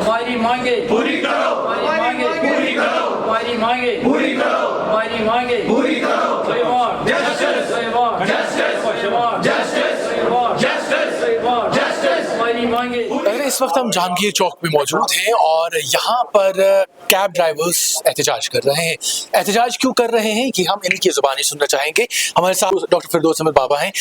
हमारी मांगे पूरी करो, हमारी मांगे पूरी करो, हमारी मांगे पूरी करो, हमारी मांगे पूरी करो। जस्टिस जस्टिस, हमारी मांगे। अगर इस वक्त हम जहांगीर चौक में मौजूद हैं और यहाँ पर कैब ड्राइवर्स एहतजाज कर रहे हैं। एहतजाज क्यों कर रहे हैं कि हम इनकी ज़ुबानी सुनना चाहेंगे। हमारे साथ डॉक्टर फिरदौस अहमद बाबा हैं।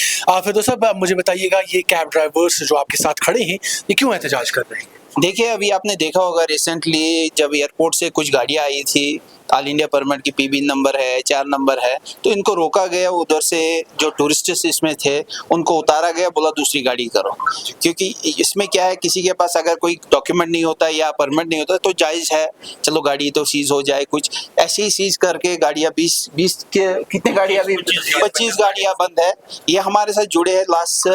फिरदौस साहब, आप मुझे बताइएगा, ये कैब ड्राइवर्स जो आपके साथ खड़े हैं, ये क्यों एहतजाज कर रहे हैं? देखिए, अभी आपने देखा होगा रिसेंटली जब एयरपोर्ट से कुछ गाड़ियां आई थी, ऑल इंडिया परमिट की पीबी नंबर है, 4 नंबर है, तो इनको रोका गया। उधर से जो टूरिस्ट इसमें थे उनको उतारा गया, बोला दूसरी गाड़ी करो। क्योंकि इसमें क्या है, किसी के पास अगर कोई डॉक्यूमेंट नहीं होता या परमिट नहीं होता तो जायज़ है, चलो गाड़ी तो सीज हो जाए। कुछ ऐसे ही सीज करके गाड़ियाँ 20 के कितने गाड़ियाँ, अभी 25 गाड़ियाँ बंद है। ये हमारे साथ जुड़े हैं, लास्ट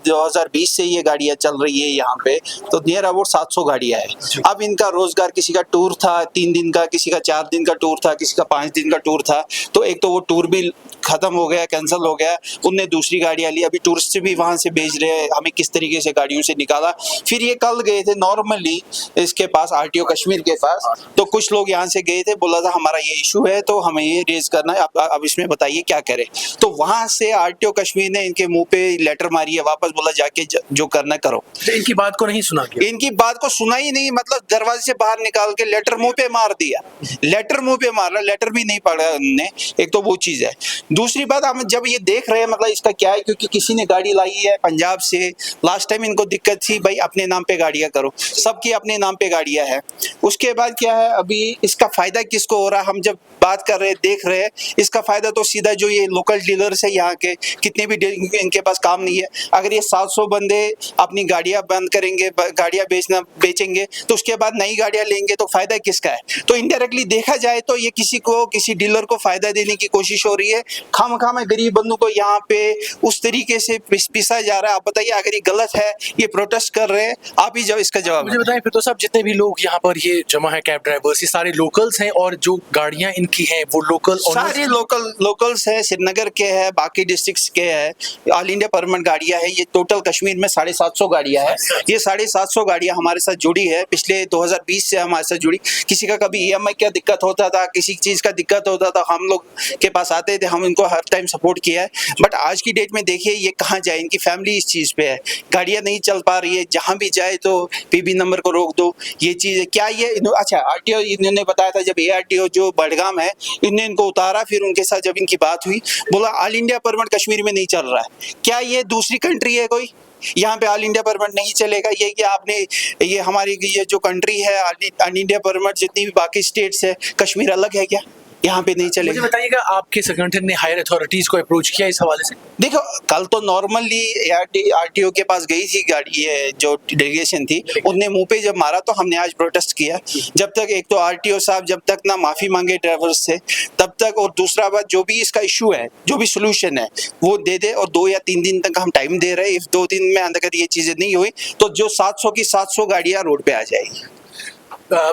2020 से ये गाड़ियाँ चल रही है यहाँ पे, तो नियर अबाउट 700 गाड़ियाँ है। अब इनका रोजगार, किसी का टूर था 3 दिन का, किसी का 4 दिन का टूर था, किसी का 5 दिन का टूर था, तो एक तो वो टूर भी खत्म हो गया, कैंसिल हो गया। उनने दूसरी गाड़ियां ली, अभी टूरिस्ट भी वहां से भेज रहे हैं, हमें किस तरीके से गाड़ियों से निकाला। फिर ये कल गए थे नॉर्मली इसके पास, आरटीओ कश्मीर के पास, तो कुछ लोग यहाँ से गए थे, बोला था हमारा ये इशू है तो हमें ये रेज करना है, अब इसमें बताइए क्या करें। तो वहां से आरटीओ कश्मीर ने इनके मुंह पे लेटर मारी है, वापस बोला जाके जो करना करो। तो इनकी बात को नहीं सुना गया? इनकी बात को सुना ही नहीं, मतलब दरवाजे से बाहर निकाल के लेटर मुंह पे मार दिया। लेटर मुंह पे मारा, लेटर भी नहीं पढ़ा उन्होंने। एक तो वो चीज है। दूसरी बात, हम जब ये देख रहे हैं, मतलब इसका क्या है, क्योंकि किसी ने गाड़ी लाई है पंजाब से, लास्ट टाइम इनको दिक्कत थी, भाई अपने नाम पे गाड़ियां करो, सबकी अपने नाम पे गाड़ियां है। उसके बाद क्या है, अभी इसका फायदा किसको हो रहा है, हम जब बात कर रहे हैं, देख रहे हैं, इसका फायदा तो सीधा जो ये लोकल डीलर्स है यहाँ के, कितने भी इनके पास काम नहीं है। अगर ये 700 बंदे अपनी गाड़ियां बंद करेंगे, गाड़ियां बेचेंगे, तो उसके बाद नई गाड़ियां लेंगे, तो फायदा किसका है? तो इनडायरेक्टली देखा जाए तो ये किसी डीलर को फायदा देने की कोशिश हो रही है। खामखा में गरीब बंदों को यहाँ पे उस तरीके से पिसा जा रहा है। आप बताइए, अगर ये गलत है, ये प्रोटेस्ट कर रहे हैं, आप ही जब इसका जवाब मुझे बताएं फिरदौस साहब, जितने भी लोग यहाँ पर ये जमा है कैब ड्राइवर्स, ये सारे लोकल्स हैं और जो गाड़ियाँ इनकी हैं वो लोकल, सारे लोकल्स है, श्रीनगर के है, बाकी डिस्ट्रिक्ट्स के है, ऑल इंडिया परमिट गाड़ियां है। ये टोटल कश्मीर में 750 गाड़ियां है। ये 750 गाड़ियां हमारे साथ जुड़ी है, पिछले 2020 से हमारे साथ जुड़ी। किसी का कभी ईएमआई का दिक्कत होता था, किसी चीज का दिक्कत होता था, हम लोग के पास आते थे, हम इनको हर टाइम सपोर्ट किया है। बट आज की डेट में देखिए ये कहाँ जाए, इनकी फैमिली इस चीज पे है, गाड़ियां नहीं चल पा रही है, जहां भी जाए तो पीबी नंबर को रोक दो। ये चीज है क्या, ये अच्छा आरटीओ इन्होंने बताया था, जब एआरटीओ जो बड़गाम है, इन्होंने इनको उतारा, फिर उनके साथ जब इनकी बात हुई, बोला ऑल इंडिया परमिट कश्मीर में नहीं चल रहा है। क्या ये दूसरी कंट्री है कोई? यहाँ पे ऑल इंडिया परमिट नहीं चलेगा? ये कि आपने ये हमारी ये जो कंट्री है, ऑल इंडिया परमिट जितनी भी बाकी स्टेट्स है, कश्मीर अलग है क्या? यहाँ पे नहीं चलेगा। मुझे बताइएगा, आपके संगठन ने हायर अथॉरिटीज को अप्रोच किया इस हवाले से? देखो, कल तो नॉर्मली आरटीओ के पास गई थी गाड़ी, ये जो डेलीगेशन थी, उनने मुंह पे जब मारा तो हमने आज प्रोटेस्ट किया। जब तक एक तो आरटीओ साहब जब तक ना माफी मांगे ड्राइवर्स से, तब तक, और दूसरा बात, जो भी इसका इशू है, जो भी सोल्यूशन है वो दे दे, और 2 या 3 दिन तक हम टाइम दे रहे हैं। 2 दिन में अगर ये चीजें नहीं हुई तो जो 700 की 700 गाड़ियां रोड पे आ जाएगी।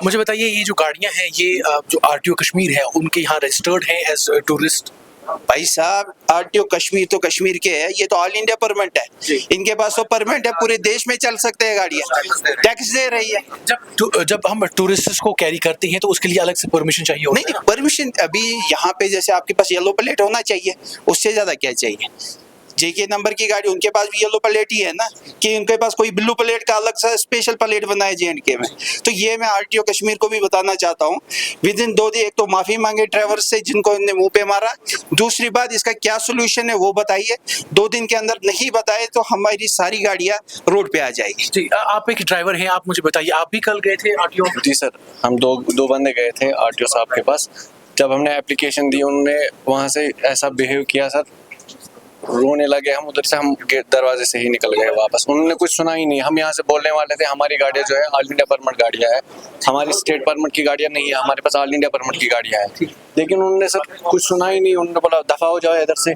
मुझे बताइए, ये जो गाड़ियां हैं, ये जो आरटीओ कश्मीर है उनके यहाँ रजिस्टर्ड हैं एज टूरिस्ट? भाई साहब, आरटीओ कश्मीर तो कश्मीर के है, ये तो ऑल इंडिया परमिट है। इनके पास तो परमिट है, पूरे देश में चल सकते हैं गाड़ियां, टैक्स दे रही है। जब हम टूरिस्ट को कैरी करते हैं तो उसके लिए अलग से परमिशन चाहिए होता है? नहीं, परमिशन अभी यहाँ पे जैसे आपके पास येलो प्लेट होना चाहिए, उससे ज्यादा क्या चाहिए? जेके नंबर की गाड़ी, उनके पास भी येलो प्लेट ही है ना, कि उनके पास कोई ब्लू प्लेट का अलग सा स्पेशल प्लेट बना है जेएंडके में। तो ये मैं आरटीओ कश्मीर को भी बताना चाहता हूँ, विद इन 2 दिन एक तो माफी मांगे ड्राइवर से जिनको इन्होंने मुंह पे मारा। दूसरी बात, इसका क्या सोल्यूशन है वो बताइए। 2 दिन के अंदर नहीं बताए तो हमारी सारी गाड़ियाँ रोड पे आ जाएगी। जी, आप एक ड्राइवर हैं, आप मुझे बताइए, आप भी कल गए थे आरटीओ? जी सर, हम दो बंदे गए थे आरटीओ साहब के पास। जब हमने एप्लीकेशन दी, उन्होंने वहाँ से ऐसा बिहेव किया सर, रोने लगे हम। उधर से हम गेट दरवाजे से ही निकल गए वापस। उन्होंने कुछ सुना ही नहीं। हम यहाँ से बोलने वाले थे हमारी गाड़ियाँ जो है ऑल इंडिया परमिट गाड़ियाँ है, हमारी स्टेट परमिट की गाड़ियाँ नहीं है, हमारे पास ऑल इंडिया परमिट की गाड़ियाँ है। लेकिन उन्होंने सर कुछ सुना ही नहीं। उन्होंने बोला दफा हो जाओ, इधर से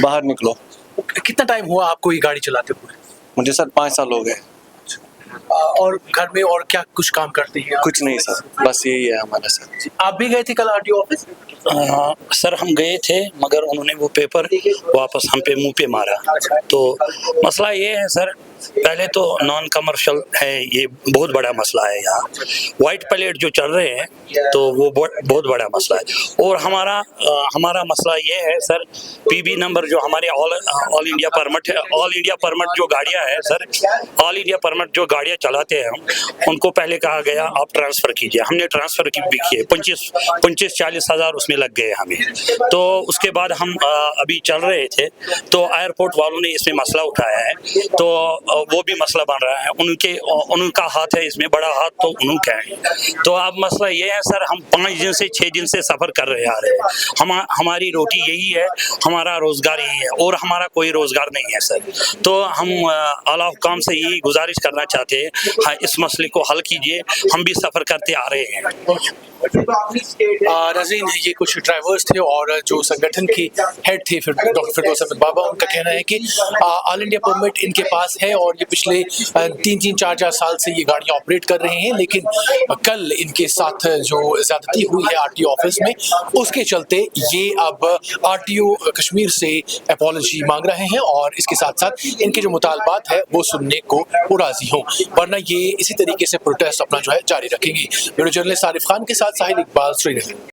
बाहर निकलो। कितना टाइम हुआ आपको ये गाड़ी चलाते हुए? मुझे सर 5 साल हो गए। और घर में और क्या कुछ काम करते हैं? कुछ नहीं सर, बस यही है हमारा सर। आप भी गए थे कल आरटीओ ऑफिस? सर हम गए थे, मगर उन्होंने वो पेपर वापस हम पे मुंह पे मारा। तो मसला ये है सर पहले तो नॉन कमर्शियल है, ये बहुत बड़ा मसला है यहाँ। वाइट प्लेट जो चल रहे हैं तो वो बहुत बड़ा मसला है। और हमारा मसला ये है सर, पीबी नंबर जो हमारे ऑल इंडिया परमिट है, ऑल इंडिया परमिट जो गाड़ियाँ है सर, ऑल इंडिया परमिट जो गाड़ियाँ चलाते हैं हम, उनको पहले कहा गया आप ट्रांसफ़र कीजिए। हमने ट्रांसफ़र भी किए, 25-40 हज़ार उसमें लग गए हमें। तो उसके बाद हम अभी चल रहे थे तो एयरपोर्ट वालों ने इसमें मसला उठाया है, तो वो भी मसला बन रहा है। उनका हाथ है इसमें, बड़ा हाथ तो उनका है। तो अब मसला ये है सर, हम 5 दिन से 6 दिन से सफ़र कर रहे आ रहे हैं। हमारी रोटी यही है, हमारा रोज़गार यही है, और हमारा कोई रोज़गार नहीं है सर। तो हम आला हुकाम से यही गुजारिश करना चाहते हैं, हाँ, इस मसले को हल कीजिए। हम भी सफ़र करते आ रहे हैं। नाज़रीन, ये कुछ ड्राइवर्स थे और जो संगठन के हेड थे फिर डॉक्टर फिरदौस अहमद बाबा, उनका कहना है कि ऑल इंडिया परमिट इनके पास है और ये पिछले 3-3, 4-4 साल से ये गाड़ियाँ ऑपरेट कर रहे हैं, लेकिन कल इनके साथ जो ज़्यादती हुई है आरटीओ ऑफिस में, उसके चलते ये अब आरटीओ कश्मीर से अपॉलजी मांग रहे हैं और इसके साथ साथ इनके जो मुतालबात है वो सुनने को वो राजी हों, वरना ये इसी तरीके से प्रोटेस्ट अपना जो है जारी रखेंगे। वीडियो जर्नलिस्ट आरिफ खान के साथ साहिल इकबाल, श्रीनगर।